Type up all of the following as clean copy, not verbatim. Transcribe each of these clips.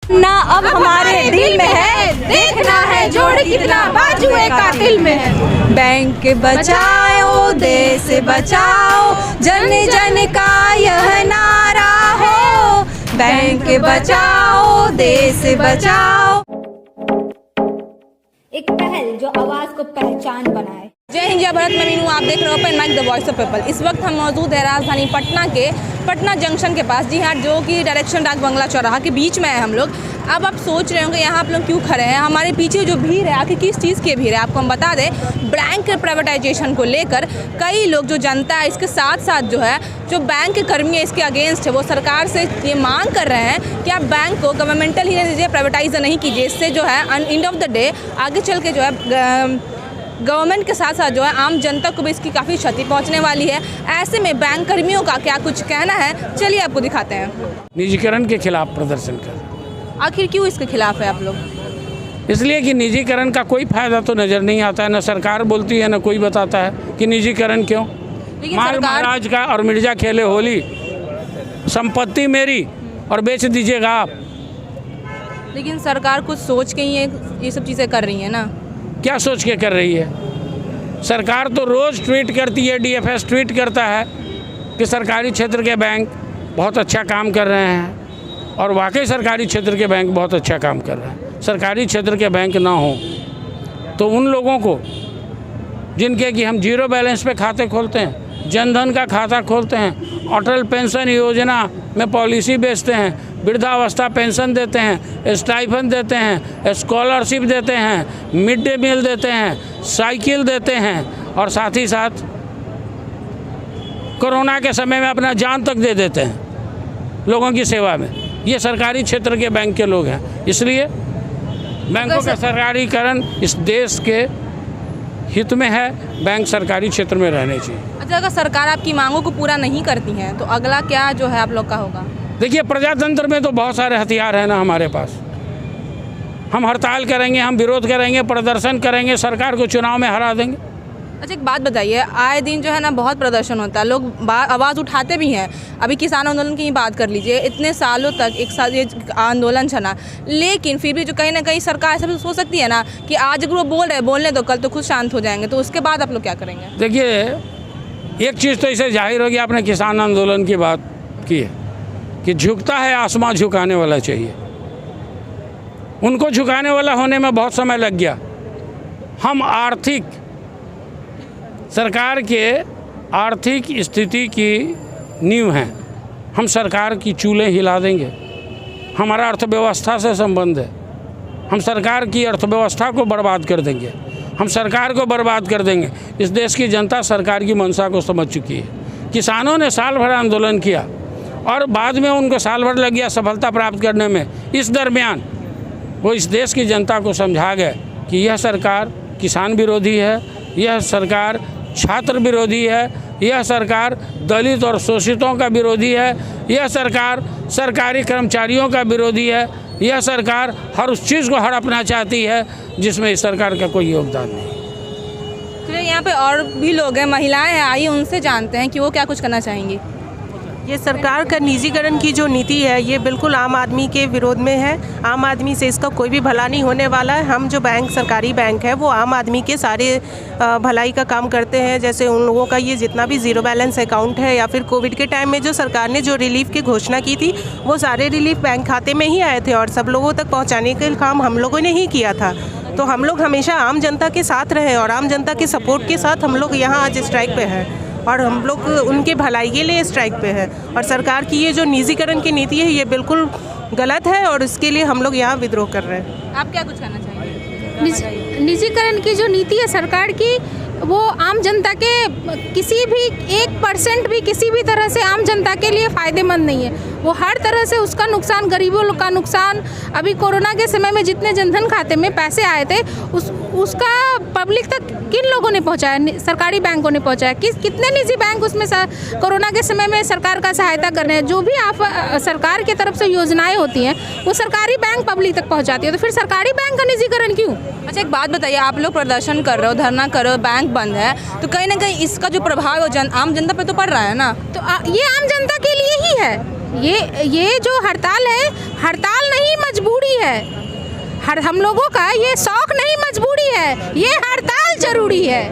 ना अब हमारे दिल में है, देखना है जोड़ कितना बाजुए कातिल में है। बैंक बचाओ देश बचाओ, जन जन का यह नारा हो। बैंक बचाओ देश बचाओ। एक पहल जो आवाज को पहचान बनाए। जय हिंद जय भारत, मैं मीनू, आप देख रहे हो open mic the voice of people. इस वक्त हम मौजूद है राजधानी पटना के पटना जंक्शन के पास, जी हाँ, जो कि डायरेक्शन डाक बंगला चौराहा के बीच में है हम लोग। अब आप सोच रहे होंगे यहाँ आप लोग क्यों खड़े हैं, हमारे पीछे जो भीड़ है आखिर किस चीज़ की भीड़ है। आपको हम बता दें, बैंक प्राइवेटाइजेशन को लेकर कई लोग, जो जनता है, इसके साथ साथ जो है जो बैंक के कर्मी है इसके अगेंस्ट है, वो सरकार से ये मांग कर रहे हैं कि आप बैंक को गवर्नमेंटल ही दीजिए, प्राइवेटाइज नहीं कीजिए। इससे जो है एंड ऑफ द डे आगे चल के जो है गवर्नमेंट के साथ साथ जो है आम जनता को भी इसकी काफ़ी क्षति पहुंचने वाली है। ऐसे में बैंक कर्मियों का क्या कुछ कहना है, चलिए आपको दिखाते हैं। निजीकरण के खिलाफ प्रदर्शन कर। आखिर क्यों इसके खिलाफ है आप लोग? इसलिए कि निजीकरण का कोई फायदा तो नज़र नहीं आता है, न सरकार बोलती है न कोई बताता है कि निजीकरण क्यों। माल महाराज का और मिर्जा खेले होली, संपत्ति मेरी और बेच दीजिएगा आप। लेकिन सरकार कुछ सोच के ही ये सब चीज़ें कर रही है ना। क्या सोच के कर रही है? सरकार तो रोज़ ट्वीट करती है, डीएफएस ट्वीट करता है कि सरकारी क्षेत्र के बैंक बहुत अच्छा काम कर रहे हैं, और वाकई सरकारी क्षेत्र के बैंक बहुत अच्छा काम कर रहे हैं। सरकारी क्षेत्र के बैंक ना हो तो उन लोगों को जिनके कि हम जीरो बैलेंस पे खाते खोलते हैं, जनधन का खाता खोलते हैं, अटल पेंशन योजना में पॉलिसी बेचते हैं, वृद्धावस्था पेंशन देते हैं, स्टाइफन देते हैं, स्कॉलरशिप देते हैं, मिड डे मील देते हैं, साइकिल देते हैं, और साथ ही साथ कोरोना के समय में अपना जान तक दे देते हैं लोगों की सेवा में। ये सरकारी क्षेत्र के बैंक के लोग हैं। इसलिए बैंकों का सरकारीकरण इस देश के हित में है। बैंक सरकारी क्षेत्र में रहने चाहिए। अच्छा, अगर सरकार आपकी मांगों को पूरा नहीं करती है तो अगला क्या जो है आप लोग का होगा? देखिए, प्रजातंत्र में तो बहुत सारे हथियार हैं ना हमारे पास। हम हड़ताल करेंगे, हम विरोध करेंगे, प्रदर्शन करेंगे, सरकार को चुनाव में हरा देंगे। अच्छा, एक बात बताइए, आए दिन जो है ना बहुत प्रदर्शन होता है, लोग आवाज़ उठाते भी हैं। अभी किसान आंदोलन की ही बात कर लीजिए, इतने सालों तक एक साल ये आंदोलन चला, लेकिन फिर भी जो कहीं ना कहीं सरकार ऐसा भी सोच सकती है ना कि आज अगर वो बोल रहे बोलने दो, कल तो खुद शांत हो जाएंगे, तो उसके बाद आप लोग क्या करेंगे? देखिए, एक चीज़ तो इसे जाहिर होगी, आपने किसान आंदोलन की बात की है कि झुकता है आसमां झुकाने वाला चाहिए। उनको झुकाने वाला होने में बहुत समय लग गया। हम सरकार के आर्थिक स्थिति की नींव हैं। हम सरकार की चूल्हे हिला देंगे। हमारा अर्थव्यवस्था से संबंध है। हम सरकार की अर्थव्यवस्था को बर्बाद कर देंगे। हम सरकार को बर्बाद कर देंगे। इस देश की जनता सरकार की मंशा को समझ चुकी है। किसानों ने साल भर आंदोलन किया और बाद में उनको साल भर लग गया सफलता प्राप्त करने में। इस दरमियान वो इस देश की जनता को समझा गए कि यह सरकार किसान विरोधी है, यह सरकार छात्र विरोधी है, यह सरकार दलित और शोषितों का विरोधी है, यह सरकार सरकारी कर्मचारियों का विरोधी है, यह सरकार हर उस चीज़ को हड़पना चाहती है जिसमें इस सरकार का कोई योगदान नहीं। चलिए, यहाँ पे और भी लोग हैं, महिलाएं हैं, आइए उनसे जानते हैं कि वो क्या कुछ करना चाहेंगी। ये सरकार का निजीकरण की जो नीति है ये बिल्कुल आम आदमी के विरोध में है। आम आदमी से इसका कोई भी भला नहीं होने वाला है। हम जो बैंक, सरकारी बैंक है, वो आम आदमी के सारे भलाई का काम करते हैं। जैसे उन लोगों का ये जितना भी ज़ीरो बैलेंस अकाउंट है, या फिर कोविड के टाइम में जो सरकार ने जो रिलीफ की घोषणा की थी, वो सारे रिलीफ बैंक खाते में ही आए थे और सब लोगों तक पहुँचाने का काम हम लोगों ने ही किया था। तो हम लोग हमेशा आम जनता के साथ रहे और आम जनता के सपोर्ट के साथ हम लोग यहाँ आज स्ट्राइक पे हैं, और हम लोग उनके भलाई के लिए स्ट्राइक पे है। और सरकार की ये जो निजीकरण की नीति है ये बिल्कुल गलत है और इसके लिए हम लोग यहाँ विद्रोह कर रहे हैं। आप क्या कुछ कहना चाहेंगे? निजीकरण की जो नीति है सरकार की, वो आम जनता के किसी भी 1% भी किसी भी तरह से आम जनता के लिए फ़ायदेमंद नहीं है। वो हर तरह से उसका नुकसान, गरीबों का नुकसान। अभी कोरोना के समय में जितने जनधन खाते में पैसे आए थे उसका पब्लिक तक किन लोगों ने पहुंचाया? सरकारी बैंकों ने पहुंचाया। कितने निजी बैंक उसमें कोरोना के समय में सरकार का सहायता कर रहे हैं? जो भी सरकार की तरफ से योजनाएं होती हैं वो सरकारी बैंक पब्लिक तक पहुंचाती है, तो फिर सरकारी बैंक का निजीकरण क्यों? अच्छा, एक बात बताइए, आप लोग प्रदर्शन कर रहे हो, धरना कर रहे हो, बैंक बंद है, तो कहीं ना कहीं इसका जो प्रभाव है आम जनता पे तो पड़ रहा है ना? तो ये आम जनता के लिए ही है। ये जो हड़ताल है, हड़ताल नहीं, मजबूरी है। हम लोगों का ये शौक नहीं मजबूरी है, ये हड़ताल जरूरी है।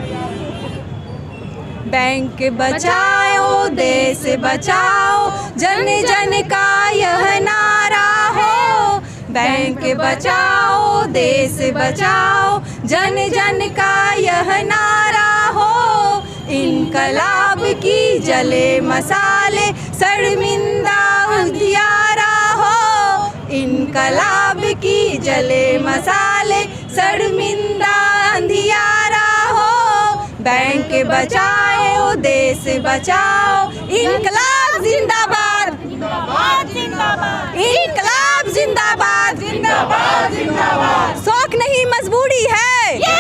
बैंक बचाओ देश बचाओ, जन जन का यह नारा हो। बैंक बचाओ देश बचाओ, जन जन का यह नारा हो। इनकलाब की जले मसाले, शर्मिंदा उजियारा हो। इनकलाब की जले मसाले, शर्मिंदा अंधियारा हो। बैंक बचाओ देश बचाओ, इनकलाब जिंदाबाद, इनकलाब जिंदाबाद, जिंदाबाद जिंदाबाद। शौक नहीं मजबूरी है, ये